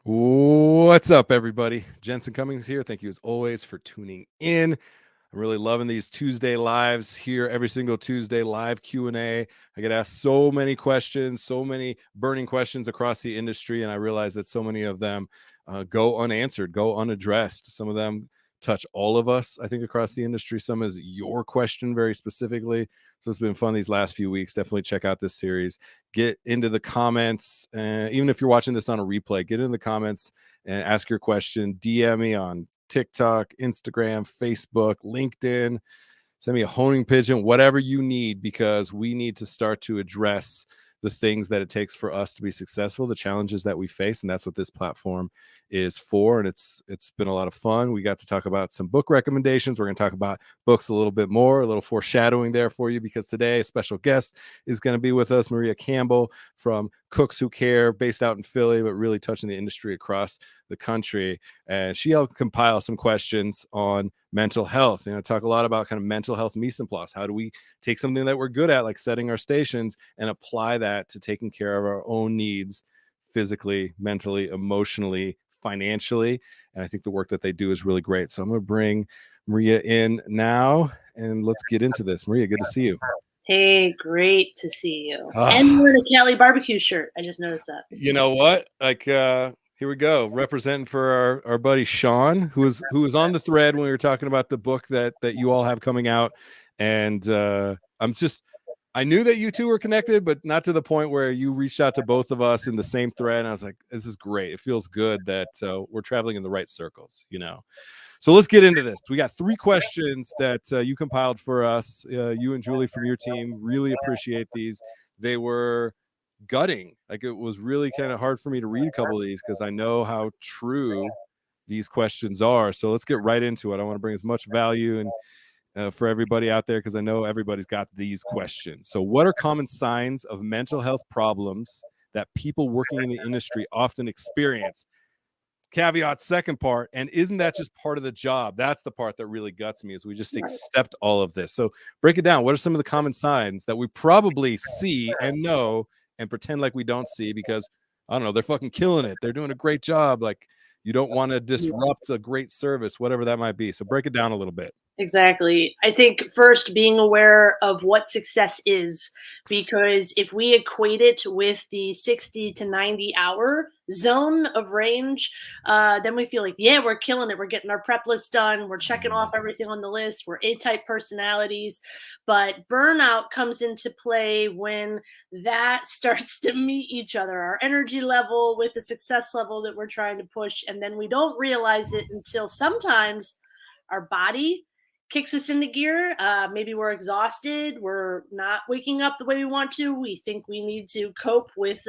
What's up, everybody? Jensen Cummings here. Thank you, as always, for tuning in. I'm really loving these Tuesday lives here, every single Tuesday live Q&A. I get asked so many questions, so many burning questions across the industry, and I realize that so many of them go unanswered, go unaddressed. Some of them touch all of us, I think, across the industry. Some is your question very specifically. So it's been fun these last few weeks. Definitely check out this series. Get into the comments. Even if you're watching this on a replay, get in the comments and ask your question. DM me on TikTok, Instagram, Facebook, LinkedIn. Send me a honing pigeon, whatever you need, because we need to start to address the things that it takes for us to be successful, the challenges that we face. And that's what this platform is for. And it's been a lot of fun. We got to talk about some book recommendations. We're going to talk about books a little bit more, a little foreshadowing there for you, because today a special guest is going to be with us, Maria Campbell from Cooks Who Care, based out in Philly, but really touching the industry across the country. And she helped compile some questions on mental health. Talk a lot about kind of mental health mise en place. How do we take something that we're good at, like setting our stations, and apply that to taking care of our own needs physically, mentally, emotionally, financially? And I think the work that they do is really great. So I'm going to bring Maria in now, and let's get into this. Maria, good to see you. Hey, great to see you. And we're in a Cali barbecue shirt. I just noticed that. You know what? Here we go, representing for our buddy Sean, who was on the thread when we were talking about the book that you all have coming out. And I knew that you two were connected, but not to the point where you reached out to both of us in the same thread. And I was like, this is great. It feels good that we're traveling in the right circles, So let's get into this. We got 3 questions that you compiled for us, you and Julie from your team. Really appreciate these. They were gutting. Like, it was really kind of hard for me to read a couple of these because I know how true these questions are. So let's get right into it. I want to bring as much value and for everybody out there, because I know everybody's got these questions. So what are common signs of mental health problems that people working in the industry often experience? Caveat, second part, and isn't that just part of the job? That's the part that really guts me, is we just accept all of this. So break it down. What are some of the common signs that we probably see and know and pretend like we don't see because, I don't know, they're fucking killing it, they're doing a great job? Like, you don't want to disrupt the great service, whatever that might be. So break it down a little bit. Exactly. I think first, being aware of what success is, because if we equate it with the 60 to 90 hour zone of range, then we feel like, yeah, we're killing it. We're getting our prep list done. We're checking off everything on the list. We're A-type personalities. But burnout comes into play when that starts to meet each other, our energy level with the success level that we're trying to push. And then we don't realize it until sometimes our body kicks us into gear. Maybe we're exhausted. We're not waking up the way we want to. We think we need to cope with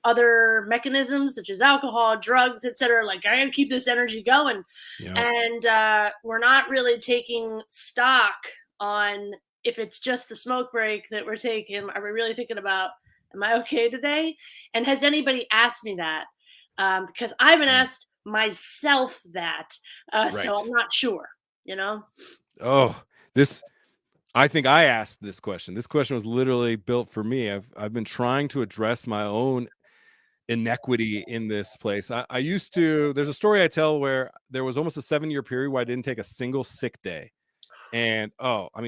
other mechanisms such as alcohol, drugs, etc. Like, I gotta keep this energy going. Yeah. And we're not really taking stock on if it's just the smoke break that we're taking. Are we really thinking about, am I okay today? And has anybody asked me that? Because I haven't asked myself that. So I'm not sure. I think I asked this question. This question was literally built for me. I've been trying to address my own inequity in this place. I used to, there's a story I tell where there was almost a 7-year period where I didn't take a single sick day. And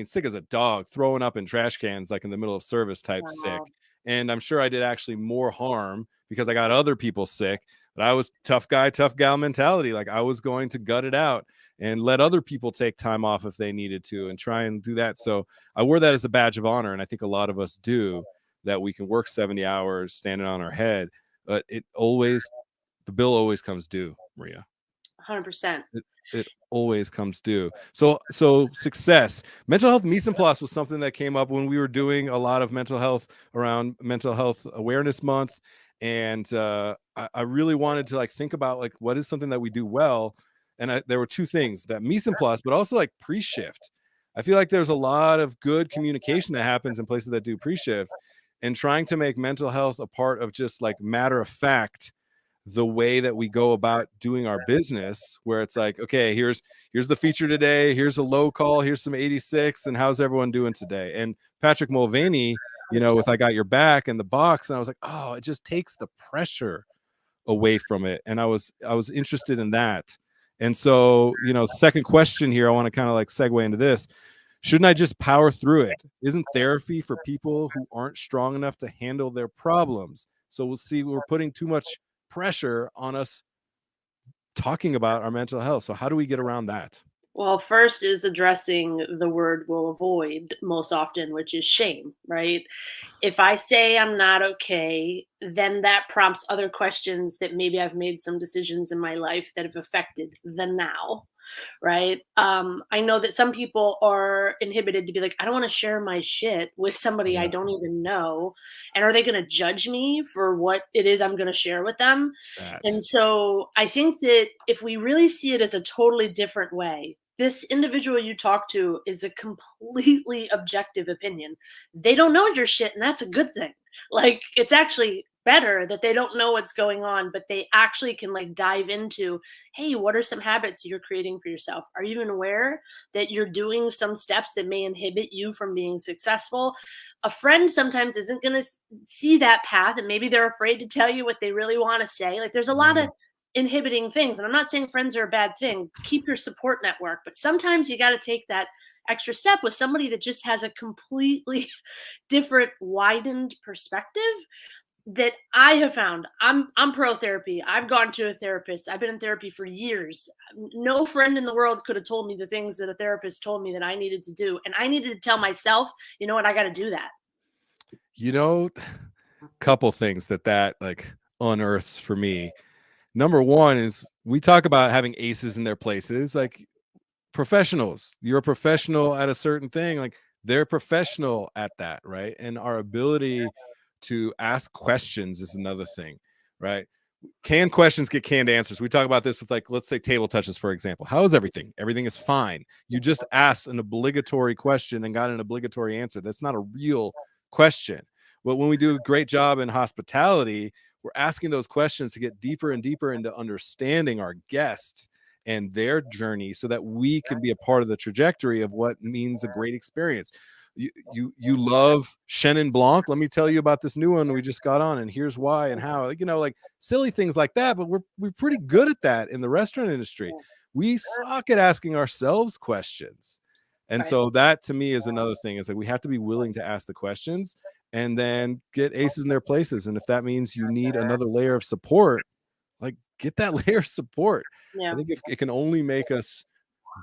sick as a dog, throwing up in trash cans, like in the middle of service type sick. And I'm sure I did actually more harm because I got other people sick. But I was tough guy, tough gal mentality. Like, I was going to gut it out and let other people take time off if they needed to and try and do that. So I wore that as a badge of honor. And I think a lot of us do, that we can work 70 hours standing on our head. But the bill always comes due, Maria. 100%. It always comes due. So success, mental health mise en place was something that came up when we were doing a lot of mental health around Mental Health Awareness Month. And I really wanted to think about what is something that we do well. And there were 2 things, that mise en place, but also pre-shift. I feel like there's a lot of good communication that happens in places that do pre-shift, and trying to make mental health a part of just matter of fact, the way that we go about doing our business, where it's okay, here's the feature today, here's a low call, here's some 86, and how's everyone doing today? And Patrick Mulvaney, with I Got Your Back and the box, and I was like, oh, it just takes the pressure away from it. And I was interested in that. And so, second question here, I want to kind of like segue into this. Shouldn't I just power through it? Isn't therapy for people who aren't strong enough to handle their problems? So we'll see, we're putting too much pressure on us talking about our mental health. So how do we get around that? Well, first is addressing the word we'll avoid most often, which is shame, right? If I say I'm not okay, then that prompts other questions that maybe I've made some decisions in my life that have affected the now, right? I know that some people are inhibited to be like, I don't want to share my shit with somebody I Yeah, don't even know. And are they going to judge me for what it is I'm going to share with them? that. And so I think that if we really see it as a totally different way, this individual you talk to is a completely objective opinion. They don't know your shit, and that's a good thing. Like, it's actually better that they don't know what's going on, but they actually can like dive into, hey, what are some habits you're creating for yourself? Are you even aware that you're doing some steps that may inhibit you from being successful? A friend sometimes isn't going to see that path, and maybe they're afraid to tell you what they really want to say. Like, there's a lot Mm, of inhibiting things. And I'm not saying friends are a bad thing. Keep your support network, but sometimes you got to take that extra step with somebody that just has a completely different widened perspective that I have found. I'm pro therapy. I've gone to a therapist. I've been in therapy for years. No friend in the world could have told me the things that a therapist told me that I needed to do. And I needed to tell myself, you know what, I got to do that. you know, couple things that like unearths for me. Number one is we talk about having aces in their places, like professionals. You're a professional at a certain thing, like they're professional at that, right? And our ability to ask questions is another thing, right? Canned questions get canned answers. We talk about this with, like, let's say table touches, for example. How is everything? Everything is fine. You just asked an obligatory question and got an obligatory answer. That's not a real question. But when we do a great job in hospitality, we're asking those questions to get deeper and deeper into understanding our guests and their journey so that we can be a part of the trajectory of what means a great experience. You love Chenin Blanc. Let me tell you about this new one we just got on, and here's why and how. Like silly things like that. But we're pretty good at that in the restaurant industry. We suck at asking ourselves questions, and Right. so that to me is another thing. Is like we have to be willing to ask the questions and then get aces in their places. And if that means you need another layer of support, like get that layer of support. I Yeah. think if it can only make us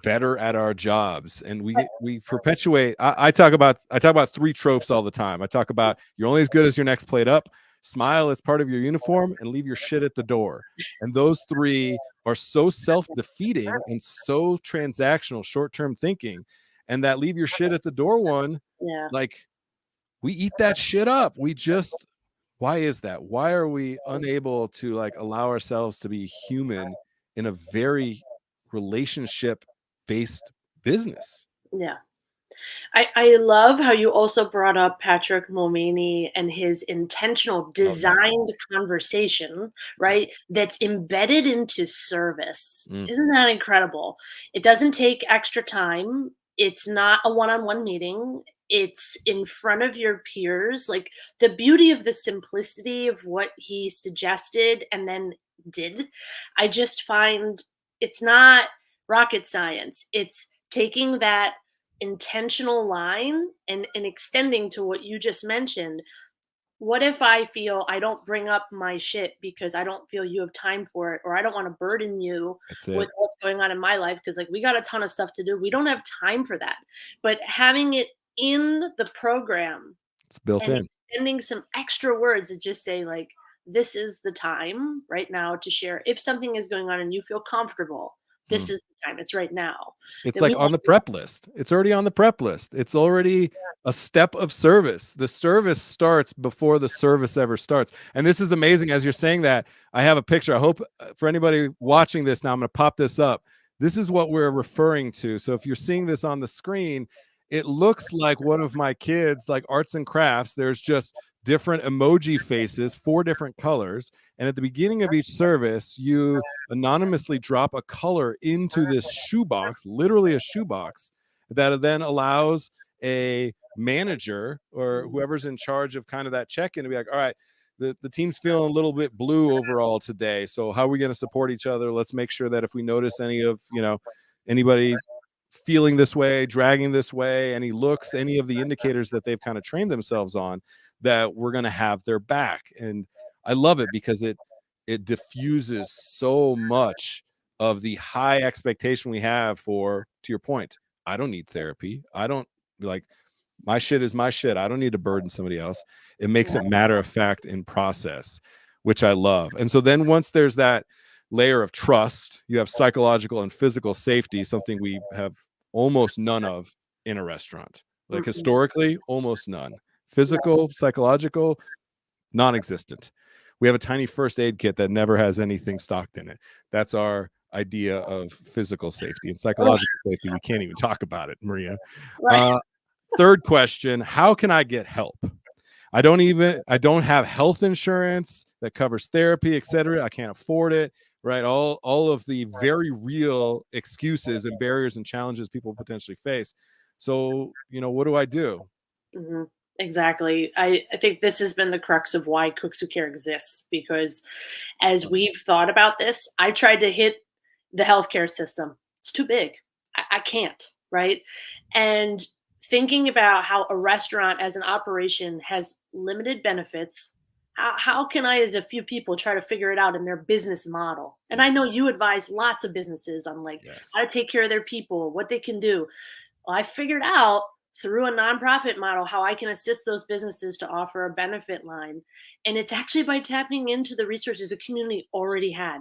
better at our jobs, and we perpetuate. I talk about three tropes all the time. I talk about you're only as good as your next plate up, smile as part of your uniform, and leave your shit at the door. And those three are so self-defeating and so transactional, short-term thinking. And that leave your shit at the door one, Yeah. like we eat that shit up. We just why is that? Why are we unable to like allow ourselves to be human in a very relationship based business? Yeah. I love how you also brought up Patrick Mulvaney and his intentional Love that. designed conversation, right? That's embedded into service. Mm, Isn't that incredible? It doesn't take extra time. It's not a one-on-one meeting. It's in front of your peers. Like, the beauty of the simplicity of what he suggested and then did, I just find it's not rocket science. It's taking that intentional line and extending to what you just mentioned. What if I feel I don't bring up my shit because I don't feel you have time for it, or I don't want to burden you that's with it. what's going on in my life because like we got a ton of stuff to do. We don't have time for that. But having it in the program It's built and in. extending some extra words that just say like, this is the time right now to share. If something is going on and you feel comfortable, Hmm. this is the time. It's right now. It's Then we like on have the prep list. It's already on the prep list. It's already a step of service. The service starts before the service ever starts. And this is amazing. As you're saying that, I have a picture. I hope for anybody watching this now, I'm going to pop this up. This is what we're referring to. So if you're seeing this on the screen, it looks like one of my kids, like arts and crafts. There's just different emoji faces, 4 different colors. And at the beginning of each service, you anonymously drop a color into this shoebox, literally a shoebox, that then allows a manager or whoever's in charge of kind of that check-in to be like, all right, the team's feeling a little bit blue overall today. So how are we going to support each other? Let's make sure that if we notice any of, anybody feeling this way, dragging this way, any looks, any of the indicators that they've kind of trained themselves on, that we're going to have their back. And I love it because it diffuses so much of the high expectation we have for, to your point, I don't need therapy. I don't like, my shit is my shit. I don't need to burden somebody else. It makes it matter of fact in process, which I love. And so then once there's that layer of trust, you have psychological and physical safety, something we have almost none of in a restaurant. Like historically, almost none. Physical, psychological, non-existent. We have a tiny first aid kit that never has anything stocked in it. That's our idea of physical safety. And psychological safety, we can't even talk about it, Maria. Third question, how can I get help? I don't have health insurance that covers therapy, etc. I can't afford it, right? All of the very real excuses and barriers and challenges people potentially face. So, what do I do? Mm-hmm. Exactly. I think this has been the crux of why Cooks Who Care exists, because as we've thought about this, I tried to hit the healthcare system. It's too big. I can't, right? And thinking about how a restaurant as an operation has limited benefits, how can I, as a few people, try to figure it out in their business model? And I know you advise lots of businesses on like how to take care of their people, what they can do. Well, I figured out through a nonprofit model how I can assist those businesses to offer a benefit line. And it's actually by tapping into the resources the community already had.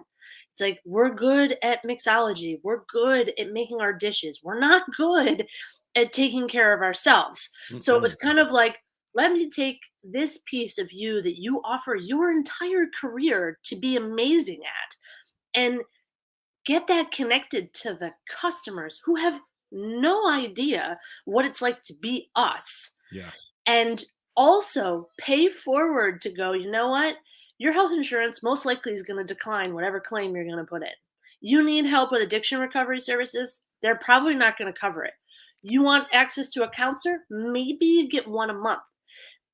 It's like, we're good at mixology. We're good at making our dishes. We're not good at taking care of ourselves. So it was kind of like, let me take this piece of you that you offer your entire career to be amazing at and get that connected to the customers who have no idea what it's like to be us. Yeah. And also pay forward to go, you know what? Your health insurance most likely is going to decline whatever claim you're going to put in. You need help with addiction recovery services, they're probably not going to cover it. You want access to a counselor? Maybe you get one a month.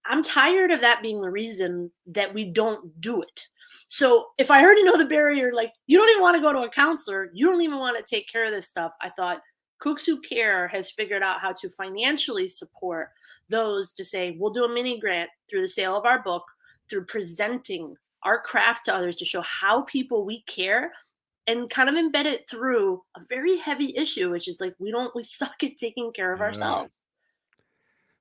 I'm tired of that being the reason that we don't do it. So if I already know the barrier, like you don't even want to go to a counselor, you don't even want to take care of this stuff. I thought Cooks Who Care has figured out how to financially support those to say, we'll do a mini grant through the sale of our book, through presenting our craft to others to show how people we care and kind of embed it through a very heavy issue, which is like we suck at taking care of ourselves.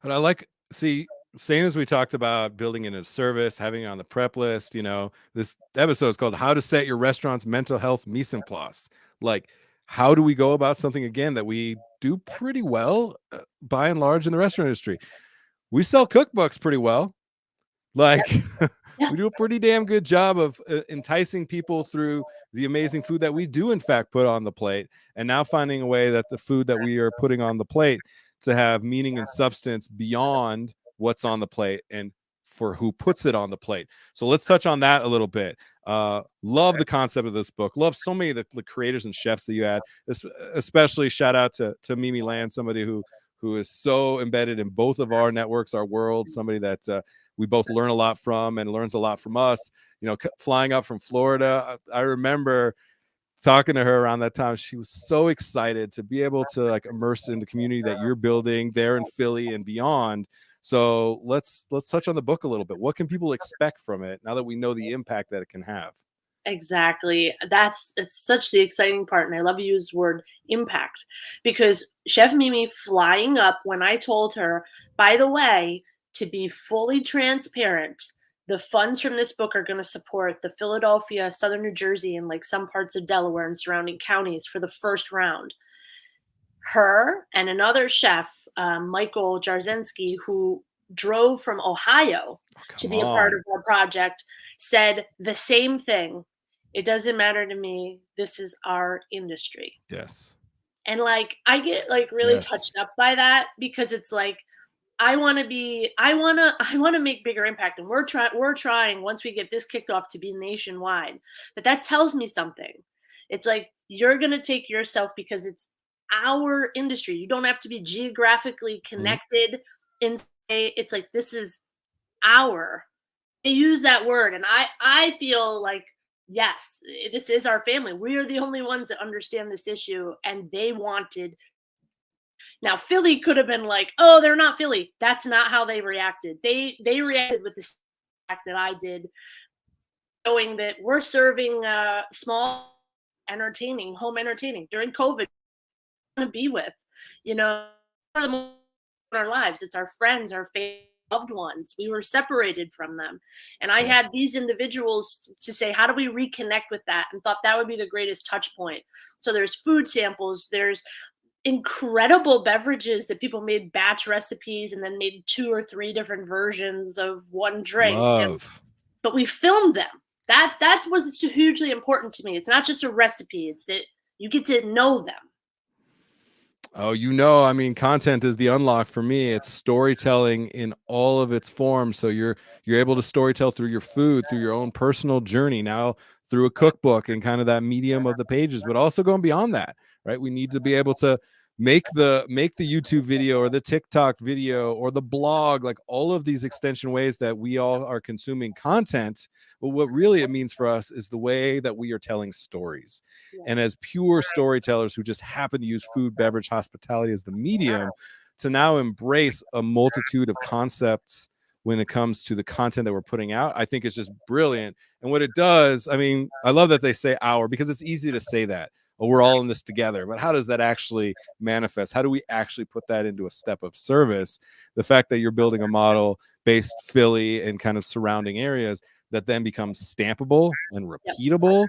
But I like, see, same as we talked about building in a service, having it on the prep list, this episode is called How to Set Your Restaurant's Mental Health Mise en Place. Like, how do we go about something, again, that we do pretty well, by and large, in the restaurant industry? We sell cookbooks pretty well. Like, Yeah. we do a pretty damn good job of enticing people through the amazing food that we do, in fact, put on the plate. And now finding a way that the food that we are putting on the plate to have meaning and substance beyond what's on the plate and for who puts it on the plate. So let's touch on that a little bit. Love the concept of this book. Love so many of the creators and chefs that you had. Especially shout out to Mimi Land, somebody who is so embedded in both of our networks, our world, somebody that we both learn a lot from and learns a lot from us. Flying up from Florida, I remember talking to her around that time. She was so excited to be able to like immerse in the community that you're building there in Philly and beyond. So let's touch on the book a little bit. What can people expect from it now that we know the impact that it can have? Exactly. It's such the exciting part. And I love to use the word impact because Chef Mimi flying up when I told her, by the way, to be fully transparent, the funds from this book are going to support the Philadelphia, Southern New Jersey, and like some parts of Delaware and surrounding counties for the first round. Her and another chef, Michael Jarzensky, who drove from Ohio to be a part of our project, said the same thing. It doesn't matter to me. This is our industry. Yes. And like I get like really touched up by that because it's like I want to make bigger impact, and we're trying once we get this kicked off to be nationwide. But that tells me something. It's like you're going to take yourself because it's our industry. You don't have to be geographically connected in it's like this is our they use that word, and I feel like, yes, this is our family. We are the only ones that understand this issue, and they wanted. Now Philly could have been like, "Oh, they're not Philly." That's not how they reacted. They reacted with the fact that I did, showing that we're serving small entertaining, home entertaining during COVID. To be with, you know, in our lives. It's our friends, our loved ones. We were separated from them. And I Yeah. had these individuals to say, how do we reconnect with that? And thought that would be the greatest touch point. So there's food samples, there's incredible beverages that people made batch recipes and then made 2 or 3 different versions of one drink. And Love. but we filmed them. That was hugely important to me. It's not just a recipe, it's that you get to know them. Oh, I mean, content is the unlock for me. It's storytelling in all of its forms. So you're able to storytell through your food, through your own personal journey, now through a cookbook and kind of that medium of the pages, but also going beyond that, right? We need to be able to make the YouTube video or the TikTok video or the blog, like all of these extension ways that we all are consuming content. But what really it means for us is the way that we are telling stories. And as pure storytellers who just happen to use food, beverage, hospitality as the medium, to now embrace a multitude of concepts when it comes to the content that we're putting out, I think it's just brilliant. And what it does, I mean, I love that they say our, because it's easy to say that, oh, we're all in this together. But how does that actually manifest? How do we actually put that into a step of service? The fact that you're building a model based Philly and kind of surrounding areas that then becomes stampable and repeatable,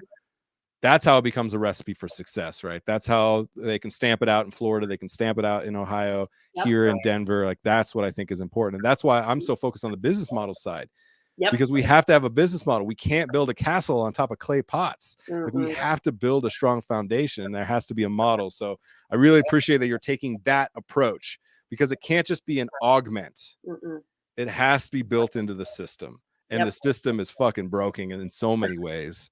that's how it becomes a recipe for success, right? That's how they can stamp it out in Florida, they can stamp it out in Ohio, here in Denver. Like, that's what I think is important. And that's why I'm so focused on the business model side, because we have to have a business model. We can't build a castle on top of clay pots. Like, we have to build a strong foundation, and there has to be a model. So I really appreciate that you're taking that approach, because it can't just be an augment. It has to be built into the system. And the system is fucking broken in so many ways.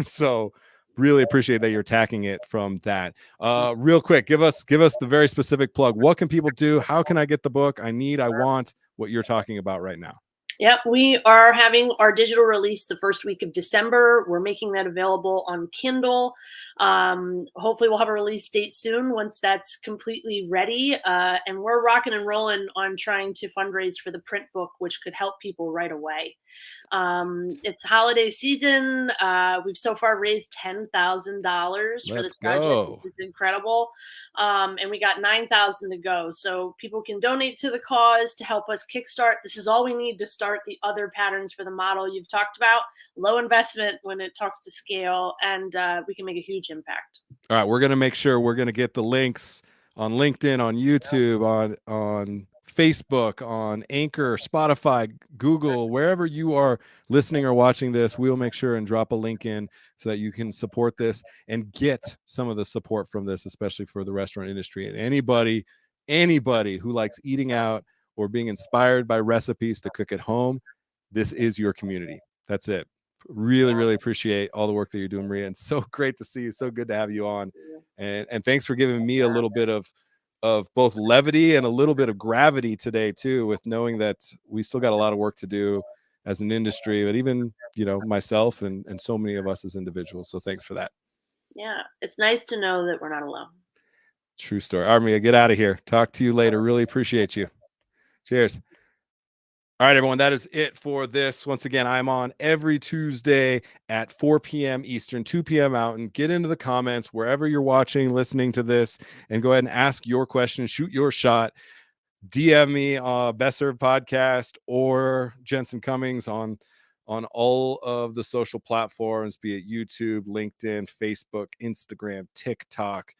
So really appreciate that you're attacking it from that. Real quick, give us the very specific plug. What can people do? How can I get the book? I want what you're talking about right now. Yep, we are having our digital release the first week of December. We're making that available on Kindle. Hopefully we'll have a release date soon once that's completely ready. And we're rocking and rolling on trying to fundraise for the print book, which could help people right away. It's holiday season. We've so far raised $10,000 for this project, which is incredible. And we got 9,000 to go. So people can donate to the cause to help us kickstart. This is all we need to start the other patterns for the model you've talked about. Low investment when it talks to scale, and we can make a huge impact. All right, we're going to make sure we're going to get the links on LinkedIn, on YouTube, on Facebook, on Anchor, Spotify, Google, wherever you are listening or watching this. We'll make sure and drop a link in so that you can support this and get some of the support from this, especially for the restaurant industry. And anybody who likes eating out or being inspired by recipes to cook at home, this is your community. That's it. Really appreciate all the work that you're doing, Maria, and so great to see you. So good to have you on. And thanks for giving me a little bit of both levity and a little bit of gravity today too, with knowing that we still got a lot of work to do as an industry, but even, myself and so many of us as individuals. So thanks for that. Yeah, it's nice to know that we're not alone. True story. All right, Maria, get out of here. Talk to you later. Really appreciate you. Cheers. All right, everyone, that is it for this. Once again, I'm on every Tuesday at 4 p.m. Eastern, 2 p.m. Mountain. Get into the comments wherever you're watching, listening to this, and go ahead and ask your question, shoot your shot. DM me Best Served Podcast or Jensen Cummings on all of the social platforms, be it YouTube, LinkedIn, Facebook, Instagram, TikTok.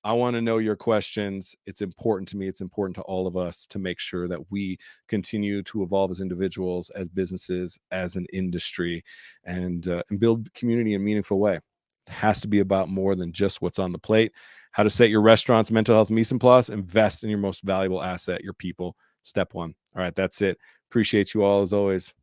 I want to know your questions. It's important to me. It's important to all of us to make sure that we continue to evolve as individuals, as businesses, as an industry, and build community in a meaningful way. It has to be about more than just what's on the plate. How to set your restaurant's mental health mise en place. Invest in your most valuable asset, your people. Step one. All right, that's it. Appreciate you all as always.